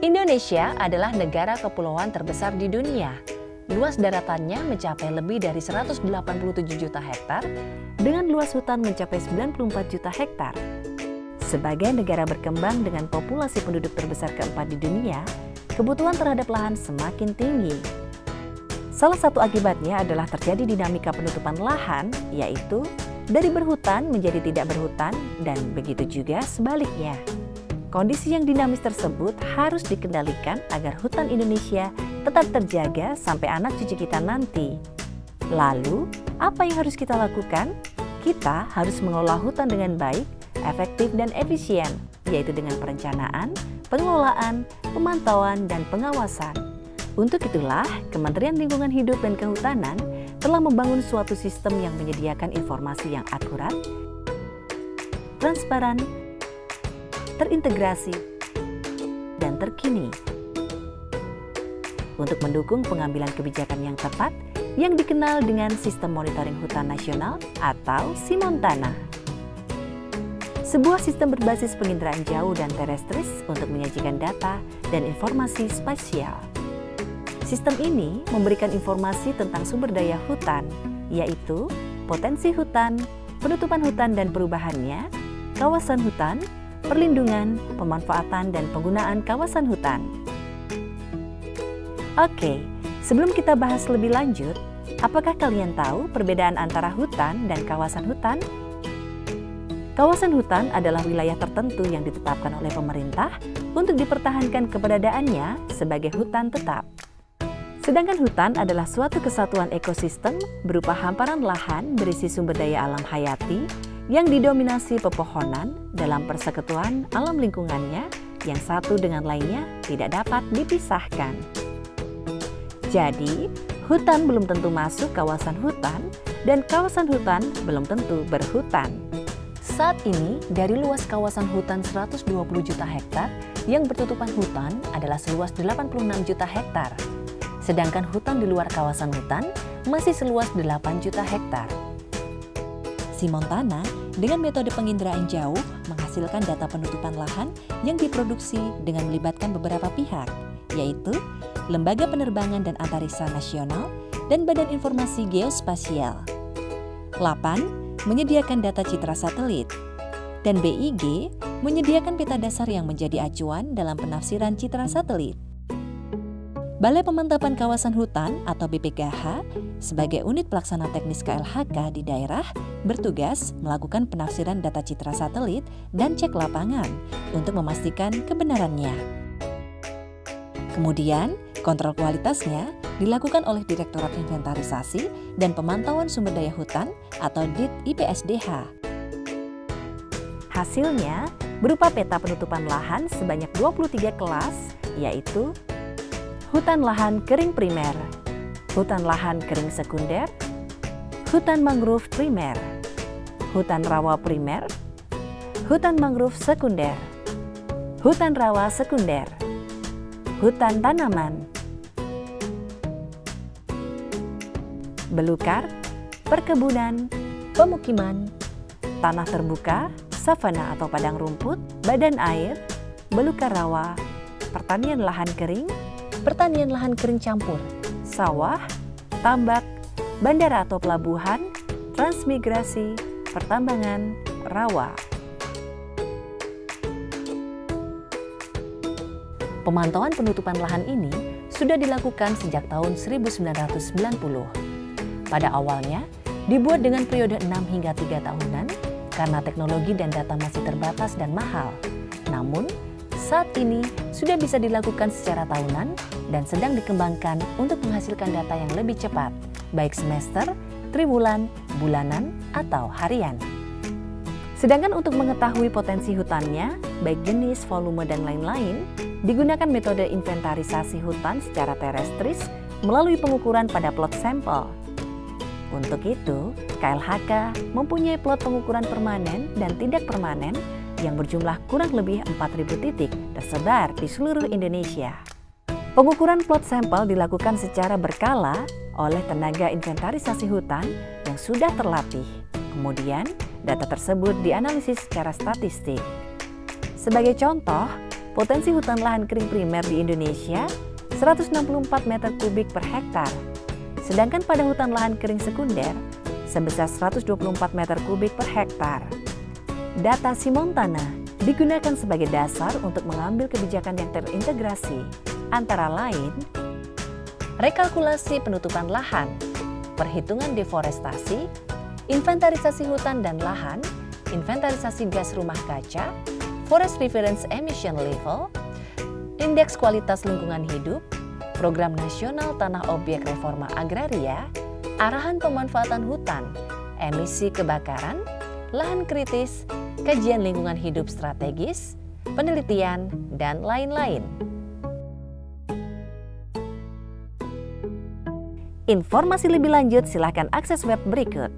Indonesia adalah negara kepulauan terbesar di dunia. Luas daratannya mencapai lebih dari 187 juta hektar, dengan luas hutan mencapai 94 juta hektar. Sebagai negara berkembang dengan populasi penduduk terbesar keempat di dunia, kebutuhan terhadap lahan semakin tinggi. Salah satu akibatnya adalah terjadi dinamika penutupan lahan, yaitu dari berhutan menjadi tidak berhutan, dan begitu juga sebaliknya. Kondisi yang dinamis tersebut harus dikendalikan agar hutan Indonesia tetap terjaga sampai anak cucu kita nanti. Lalu, apa yang harus kita lakukan? Kita harus mengelola hutan dengan baik, efektif, dan efisien, yaitu dengan perencanaan, pengelolaan, pemantauan, dan pengawasan. Untuk itulah, Kementerian Lingkungan Hidup dan Kehutanan telah membangun suatu sistem yang menyediakan informasi yang akurat, transparan, terintegrasi, dan terkini untuk mendukung pengambilan kebijakan yang tepat yang dikenal dengan Sistem Monitoring Hutan Nasional atau SIMONTANA. Sebuah sistem berbasis penginderaan jauh dan terestris untuk menyajikan data dan informasi spasial. Sistem ini memberikan informasi tentang sumber daya hutan, yaitu potensi hutan, penutupan hutan dan perubahannya, kawasan hutan, perlindungan, pemanfaatan, dan penggunaan kawasan hutan. Oke, sebelum kita bahas lebih lanjut, apakah kalian tahu perbedaan antara hutan dan kawasan hutan? Kawasan hutan adalah wilayah tertentu yang ditetapkan oleh pemerintah untuk dipertahankan keberadaannya sebagai hutan tetap. Sedangkan hutan adalah suatu kesatuan ekosistem berupa hamparan lahan berisi sumber daya alam hayati yang didominasi pepohonan dalam persekutuan alam lingkungannya yang satu dengan lainnya tidak dapat dipisahkan. Jadi, hutan belum tentu masuk kawasan hutan dan kawasan hutan belum tentu berhutan. Saat ini, dari luas kawasan hutan 120 juta hektar yang bertutupan hutan adalah seluas 86 juta hektar. Sedangkan hutan di luar kawasan hutan masih seluas 8 juta hektar. SIMONTANA dengan metode penginderaan jauh menghasilkan data penutupan lahan yang diproduksi dengan melibatkan beberapa pihak, yaitu Lembaga Penerbangan dan Antariksa Nasional dan Badan Informasi Geospasial. 8. Menyediakan data citra satelit. Dan BIG menyediakan peta dasar yang menjadi acuan dalam penafsiran citra satelit. Balai Pemantapan Kawasan Hutan atau BPKH sebagai unit pelaksana teknis KLHK di daerah bertugas melakukan penafsiran data citra satelit dan cek lapangan untuk memastikan kebenarannya. Kemudian, kontrol kualitasnya dilakukan oleh Direktorat Inventarisasi dan Pemantauan Sumber Daya Hutan atau DIT-IPSDH. Hasilnya berupa peta penutupan lahan sebanyak 23 kelas, yaitu hutan lahan kering primer, hutan lahan kering sekunder, hutan mangrove primer, hutan rawa primer, hutan mangrove sekunder, hutan rawa sekunder, hutan tanaman, belukar, perkebunan, pemukiman, tanah terbuka, savana atau padang rumput, badan air, belukar rawa, pertanian lahan kering, pertanian lahan kering campur, sawah, tambak, bandara atau pelabuhan, transmigrasi, pertambangan, rawa. Pemantauan penutupan lahan ini sudah dilakukan sejak tahun 1990. Pada awalnya, dibuat dengan periode 6 hingga 3 tahunan karena teknologi dan data masih terbatas dan mahal. Namun, saat ini sudah bisa dilakukan secara tahunan dan sedang dikembangkan untuk menghasilkan data yang lebih cepat, baik semester, triwulan, bulanan, atau harian. Sedangkan untuk mengetahui potensi hutannya, baik jenis, volume, dan lain-lain, digunakan metode inventarisasi hutan secara terestris melalui pengukuran pada plot sampel. Untuk itu, KLHK mempunyai plot pengukuran permanen dan tidak permanen yang berjumlah kurang lebih 4.000 titik tersebar di seluruh Indonesia. Pengukuran plot sampel dilakukan secara berkala oleh tenaga inventarisasi hutan yang sudah terlatih. Kemudian, data tersebut dianalisis secara statistik. Sebagai contoh, Potensi hutan lahan kering primer di Indonesia 164 meter kubik per hektar. Sedangkan pada hutan lahan kering sekunder sebesar 124 meter kubik per hektar. Data Simontana digunakan sebagai dasar untuk mengambil kebijakan yang terintegrasi, antara lain rekalkulasi penutupan lahan, perhitungan deforestasi, inventarisasi hutan dan lahan, inventarisasi gas rumah kaca, Forest Reference Emission Level, Indeks Kualitas Lingkungan Hidup, Program Nasional Tanah Objek Reforma Agraria, Arahan Pemanfaatan Hutan, Emisi Kebakaran, Lahan Kritis, Kajian Lingkungan Hidup Strategis, Penelitian, dan lain-lain. Informasi lebih lanjut silakan akses web berikut.